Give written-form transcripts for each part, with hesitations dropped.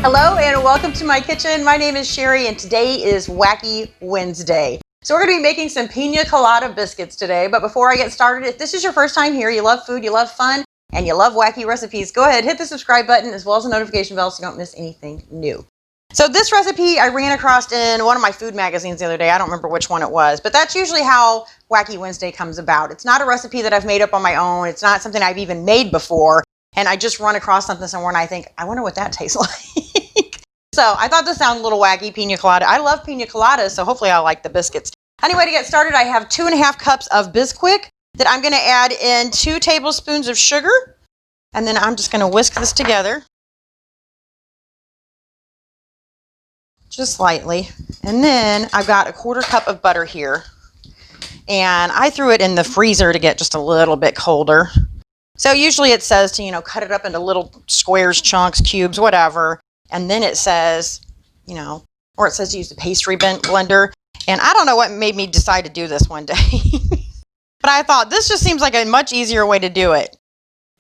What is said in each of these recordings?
Hello and welcome to my kitchen. My name is Cheri and today is Wacky Wednesday. So we're going to be making some Piña Colada Biscuits today, but before I get started, if this is your first time here, you love food, you love fun, and you love wacky recipes, go ahead, hit the subscribe button as well as the notification bell so you don't miss anything new. So this recipe I ran across in one of my food magazines the other day. I don't remember which one it was, but that's usually how Wacky Wednesday comes about. It's not a recipe that I've made up on my own. It's not something I've even made before. And I just run across something somewhere and I think, I wonder what that tastes like. So I thought this sounded a little wacky, Piña Colada. I love Piña Coladas, so hopefully I'll like the biscuits. Anyway, to get started, I have 2.5 cups of bisquick that I'm going to add in 2 tablespoons of sugar. And then I'm just going to whisk this together. Just lightly. And then I've got a 1/4 cup of butter here. And I threw it in the freezer to get just a little bit colder. So usually it says to, cut it up into little squares, chunks, cubes, whatever. And then it says, or it says to use the pastry blender. And I don't know what made me decide to do this one day. But I thought this just seems like a much easier way to do it.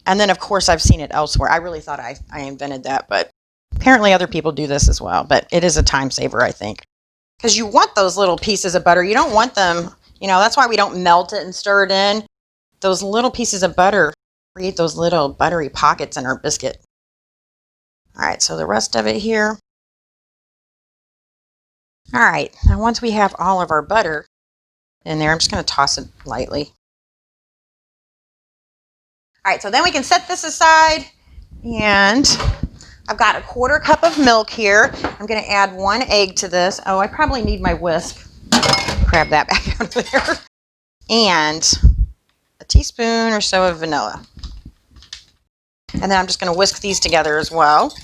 And then, of course, I've seen it elsewhere. I really thought I invented that, but apparently other people do this as well. But it is a time saver, I think. Because you want those little pieces of butter. You don't want them, that's why we don't melt it and stir it in. Those little pieces of butter create those little buttery pockets in our biscuit. All right, so the rest of it here. All right, now once we have all of our butter in there, I'm just going to toss it lightly. All right, so then we can set this aside, and I've got a 1/4 cup of milk here. I'm going to add 1 egg to this. Oh, I probably need my whisk. Grab that back out of there. And a teaspoon or so of vanilla. And then I'm just going to whisk these together as well.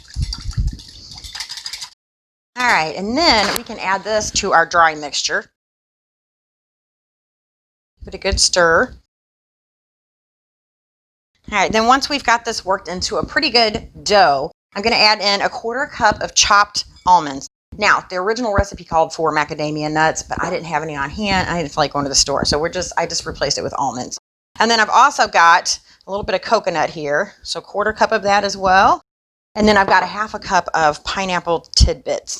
All right, and then we can add this to our dry mixture. Give it a good stir. All right, then once we've got this worked into a pretty good dough, I'm going to add in a 1/4 cup of chopped almonds. Now, the original recipe called for macadamia nuts, but I didn't have any on hand. I didn't feel like going to the store, so I just replaced it with almonds. And then I've also got a little bit of coconut here, so 1/4 cup of that as well. And then I've got a 1/2 cup of pineapple tidbits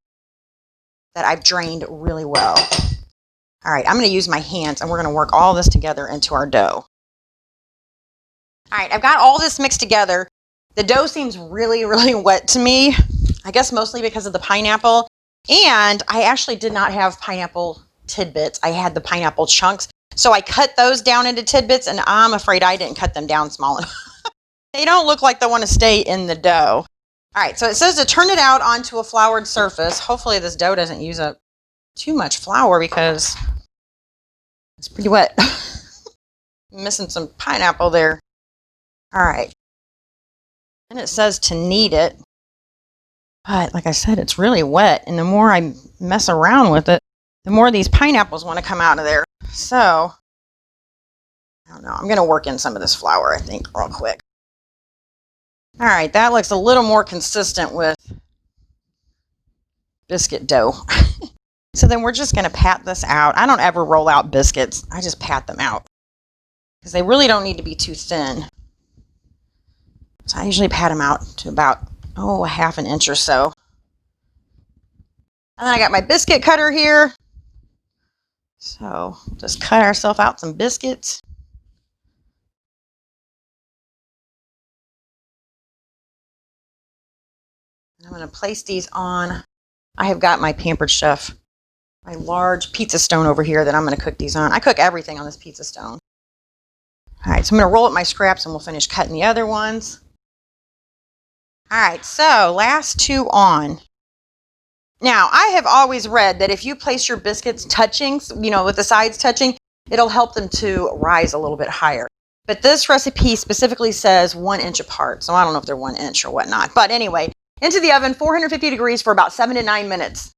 that I've drained really well. All right, I'm going to use my hands, and we're going to work all this together into our dough. All right, I've got all this mixed together. The dough seems really, really wet to me. I guess mostly because of the pineapple. And I actually did not have pineapple tidbits. I had the pineapple chunks. So I cut those down into tidbits, and I'm afraid I didn't cut them down small enough. They don't look like they want to stay in the dough. All right, so it says to turn it out onto a floured surface. Hopefully this dough doesn't use up too much flour because it's pretty wet. Missing some pineapple there. All right. And it says to knead it. But like I said, it's really wet. And the more I mess around with it, the more these pineapples want to come out of there. So, I don't know. I'm going to work in some of this flour, I think, real quick. All right, that looks a little more consistent with biscuit dough. So then we're just going to pat this out. I don't ever roll out biscuits. I just pat them out because they really don't need to be too thin. So I usually pat them out to about, a 1/2 inch or so. And then I got my biscuit cutter here. So just cut ourselves out some biscuits. I'm going to place these on. I have got my Pampered Chef, my large pizza stone over here that I'm going to cook these on. I cook everything on this pizza stone. All right, so I'm going to roll up my scraps and we'll finish cutting the other ones. All right, so last 2 on. Now, I have always read that if you place your biscuits touching, with the sides touching, it'll help them to rise a little bit higher. But this recipe specifically says 1 inch apart, so I don't know if they're 1 inch or whatnot. But anyway, into the oven, 450 degrees for about 7 to 9 minutes.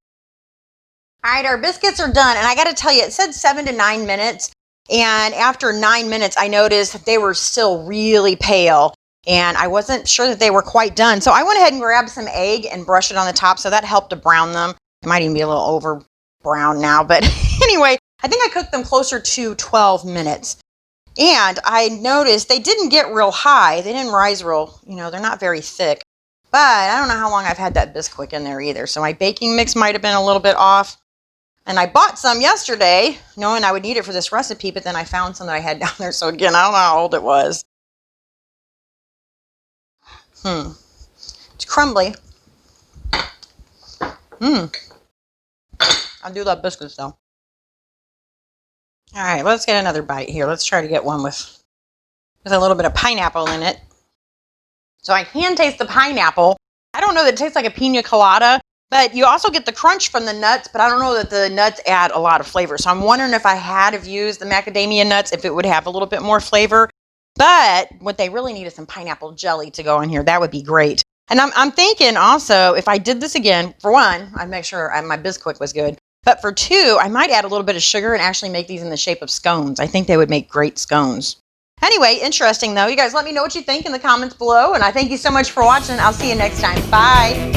All right, our biscuits are done, and I got to tell you, it said 7 to 9 minutes, and after 9 minutes, I noticed that they were still really pale. And I wasn't sure that they were quite done. So I went ahead and grabbed some egg and brushed it on the top. So that helped to brown them. It might even be a little over brown now. But anyway, I think I cooked them closer to 12 minutes. And I noticed they didn't get real high. They didn't rise real, they're not very thick. But I don't know how long I've had that bisquick in there either. So my baking mix might have been a little bit off. And I bought some yesterday, knowing I would need it for this recipe, but then I found some that I had down there. So again, I don't know how old it was. It's crumbly. I do love biscuits though. All right, let's get another bite here. Let's try to get one with a little bit of pineapple in it. So I can taste the pineapple. I don't know that it tastes like a pina colada, but you also get the crunch from the nuts, but I don't know that the nuts add a lot of flavor. So I'm wondering if I had have used the macadamia nuts, if it would have a little bit more flavor. But what they really need is some pineapple jelly to go in here. That would be great. And I'm thinking also, if I did this again, for one, I'd make sure my bisquick was good. But for two, I might add a little bit of sugar and actually make these in the shape of scones. I think they would make great scones. Anyway, interesting though. You guys let me know what you think in the comments below. And I thank you so much for watching. I'll see you next time. Bye.